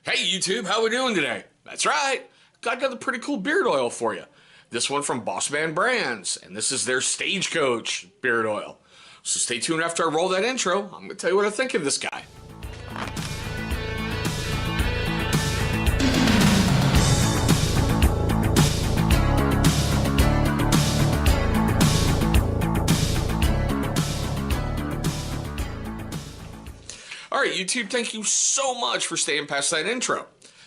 Hey YouTube, how we doing today? That's right, got another pretty cool beard oil for you. This one from Bossman Brands, and this is their Stagecoach beard oil. So stay tuned after I roll that intro. I'm going to tell you what I think of this guy. Alright YouTube, thank you so much for staying past that intro.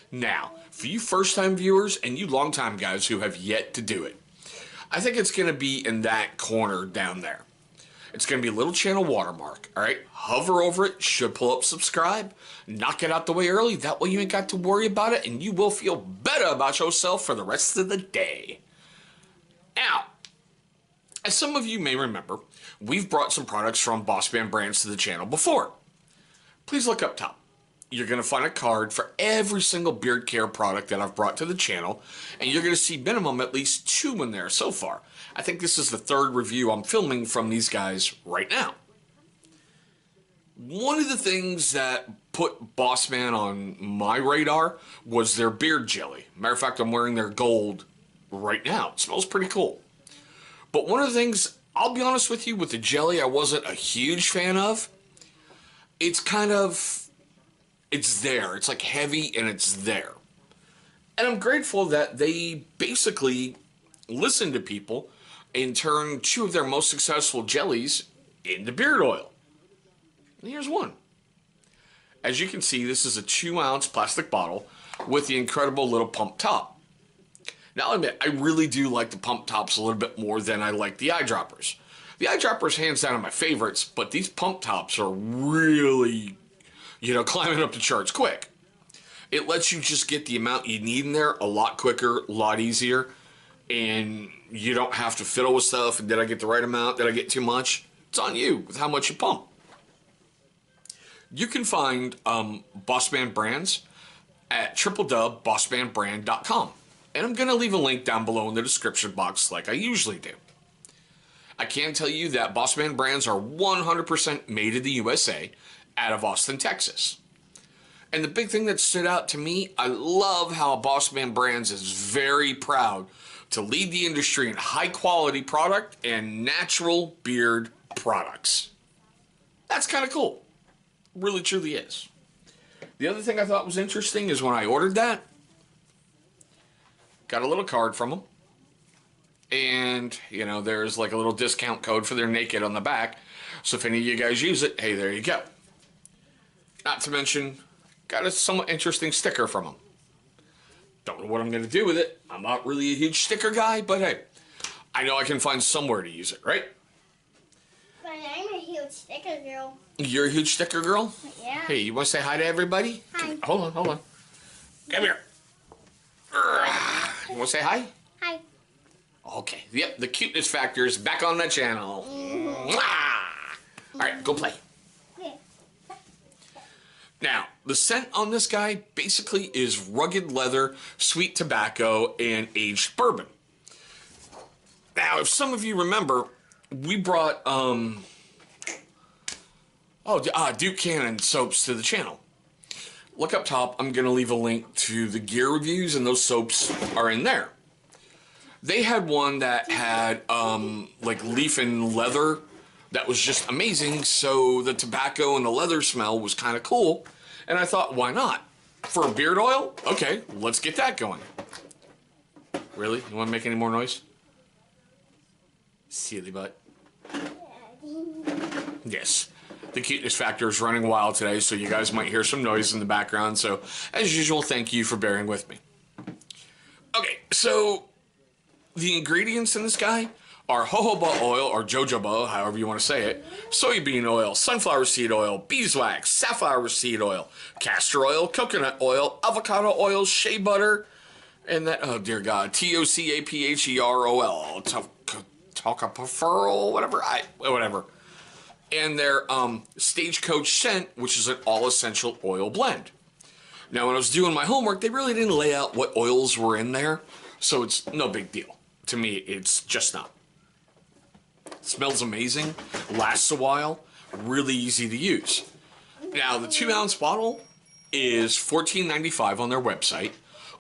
Now, for you first-time viewers and you long-time guys who have yet to do it, I think it's going to be in that corner down there. It's going to be a little channel watermark, alright? Hover over it, should pull up subscribe, knock it out the way early, that way you ain't got to worry about it and you will feel better about yourself for the rest of the day. Now, as some of you may remember, we've brought some products from Bossman Brands to the channel before. Please look up top. You're going to find a card for every single beard care product that I've brought to the channel, and you're going to see minimum at least 2 in there so far. I think this is the 3rd review I'm filming from these guys right now. One of the things that put Bossman on my radar was their beard jelly. Matter of fact, I'm wearing their gold right now. It smells pretty cool. But one of the things, I'll be honest with you, with the jelly I wasn't a huge fan of. It's kind of, it's there. It's like heavy and it's there. And I'm grateful that they basically listened to people and turned 2 of their most successful jellies into beard oil. And here's one. As you can see, this is a 2-ounce plastic bottle with the incredible little pump top. Now I'll admit, I really do like the pump tops a little bit more than I like the eyedroppers. The eyedroppers, hands down, are my favorites, but these pump tops are really, climbing up the charts quick. It lets you just get the amount you need in there a lot quicker, a lot easier, and you don't have to fiddle with stuff. And did I get the right amount? Did I get too much? It's on you with how much you pump. You can find Bossman Brands at www.bossmanbrand.com. And I'm going to leave a link down below in the description box like I usually do. I can tell you that Bossman Brands are 100% made in the USA out of Austin, Texas. And the big thing that stood out to me, I love how Bossman Brands is very proud to lead the industry in high quality product and natural beard products. That's kind of cool. Really truly is. The other thing I thought was interesting is when I ordered that, got a little card from them. And, there's like a little discount code for their Naked on the back. So if any of you guys use it, hey, there you go. Not to mention, got a somewhat interesting sticker from them. Don't know what I'm going to do with it. I'm not really a huge sticker guy, but hey, I know I can find somewhere to use it, right? But I'm a huge sticker girl. You're a huge sticker girl? Yeah. Hey, you want to say hi to everybody? Hi. Hold on. Come here. You want to say hi? Hi. Okay, yep, the cuteness factor is back on the channel. Alright, go play. Now, the scent on this guy basically is rugged leather, sweet tobacco, and aged bourbon. Now, if some of you remember, we brought Duke Cannon soaps to the channel. Look up top, I'm going to leave a link to the gear reviews, and those soaps are in there. They had one that had like leaf and leather that was just amazing, so the tobacco and the leather smell was kind of cool, and I thought, why not? For a beard oil? Okay, let's get that going. Really? You want to make any more noise? Silly butt. Yes. The cuteness factor is running wild today, so you guys might hear some noise in the background, so as usual, thank you for bearing with me. Okay, so the ingredients in this guy are jojoba oil, or jojoba, however you want to say it, soybean oil, sunflower seed oil, beeswax, safflower seed oil, castor oil, coconut oil, avocado oil, shea butter, and that, oh dear God, TOCAPHEROL, tocopherol, whatever. And their Stagecoach scent, which is an all-essential oil blend. Now, when I was doing my homework, they really didn't lay out what oils were in there, so it's no big deal. To me, it's just not. It smells amazing, lasts a while, really easy to use. Now, the 2-ounce bottle, is $14.95 on their website,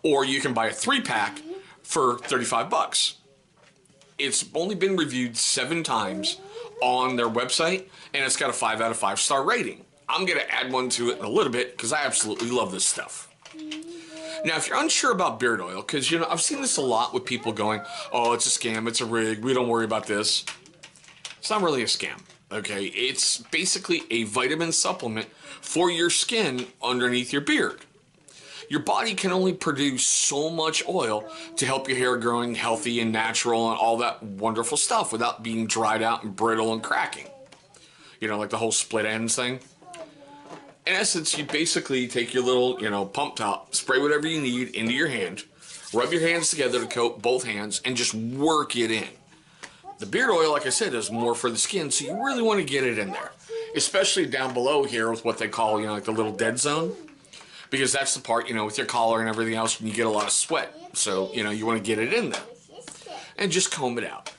or you can buy a 3-pack for $35. It's only been reviewed 7 times on their website, and it's got a 5 out of 5 star rating. I'm going to add one to it in a little bit because I absolutely love this stuff. Now, if you're unsure about beard oil, because, you know, I've seen this a lot with people going, oh, it's a scam, it's a rig, we don't worry about this. It's not really a scam, okay? It's basically a vitamin supplement for your skin underneath your beard. Your body can only produce so much oil to help your hair growing healthy and natural and all that wonderful stuff without being dried out and brittle and cracking. You know, like the whole split ends thing. In essence, you basically take your little, you know, pump top, spray whatever you need into your hand, rub your hands together to coat both hands, and just work it in. The beard oil, like I said, is more for the skin, so you really want to get it in there. Especially down below here with what they call, you know, like the little dead zone. Because that's the part, you know, with your collar and everything else when you get a lot of sweat. So, you know, you want to get it in there. And just comb it out.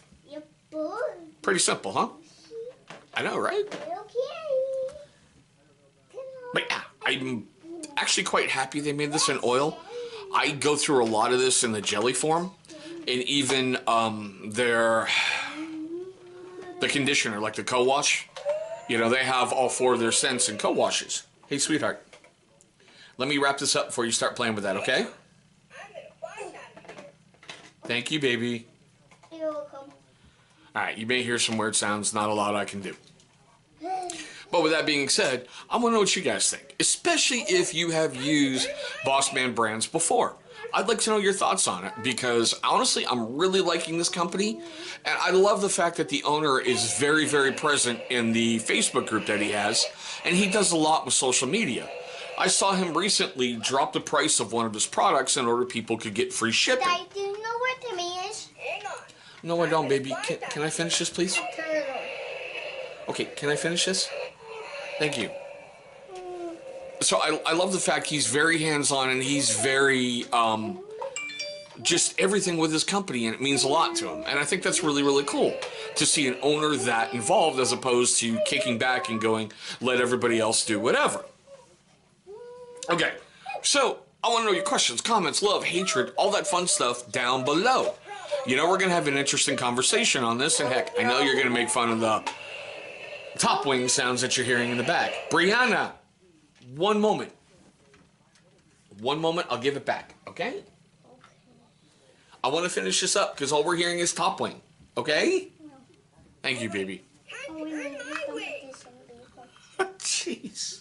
Pretty simple, huh? I know, right? But yeah, I'm actually quite happy they made this in oil. I go through a lot of this in the jelly form. And even the conditioner, like the co-wash. You know, they have all 4 of their scents in co-washes. Hey, sweetheart. Let me wrap this up before you start playing with that, okay? Thank you, baby. You're welcome. Alright, you may hear some weird sounds. Not a lot I can do. But with that being said, I want to know what you guys think. Especially if you have used Bossman brands before. I'd like to know your thoughts on it. Because, honestly, I'm really liking this company. And I love the fact that the owner is very, very present in the Facebook group that he has. And he does a lot with social media. I saw him recently drop the price of one of his products in order people could get free shipping. Dad, do you know what the mean is? No, I don't, baby. Can I finish this, please? Turtle. Okay, can I finish this? Thank you. So I love the fact he's very hands-on and he's very, just everything with his company, and it means a lot to him. And I think that's really, really cool to see an owner that involved as opposed to kicking back and going, let everybody else do whatever. Okay, so I want to know your questions, comments, love, hatred, all that fun stuff down below. You know, we're going to have an interesting conversation on this, and heck, I know you're going to make fun of the top wing sounds that you're hearing in the back. Brianna, one moment. One moment, I'll give it back, okay? I want to finish this up because all we're hearing is top wing, okay? Thank you, baby. Jeez.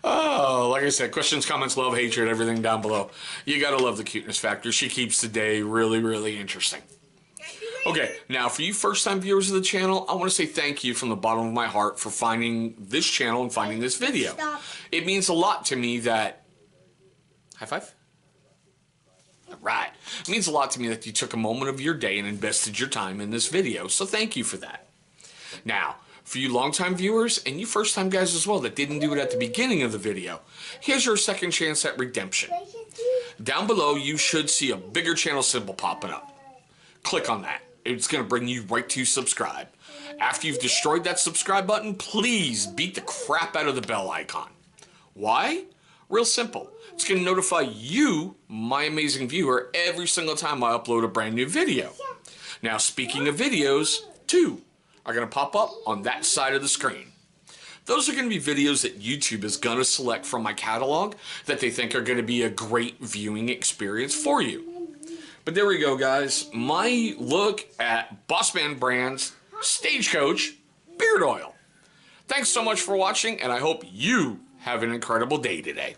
Oh, like I said, questions, comments, love, hatred, everything down below. You gotta love the cuteness factor. She keeps the day really, really interesting. Okay, now for you first-time viewers of the channel, I want to say thank you from the bottom of my heart for finding this channel and finding this video. Stop. It means a lot to me that... High five? All right. It means a lot to me that you took a moment of your day and invested your time in this video, so thank you for that. Now, for you long-time viewers and you first-time guys as well that didn't do it at the beginning of the video, here's your second chance at redemption. Down below, you should see a bigger channel symbol popping up. Click on that. It's going to bring you right to subscribe. After you've destroyed that subscribe button, please beat the crap out of the bell icon. Why? Real simple. It's going to notify you, my amazing viewer, every single time I upload a brand new video. Now, speaking of videos, 2 are going to pop up on that side of the screen. Those are going to be videos that YouTube is going to select from my catalog that they think are going to be a great viewing experience for you. But there we go, guys. My look at Bossman Brand's Stagecoach Beard Oil. Thanks so much for watching, and I hope you have an incredible day today.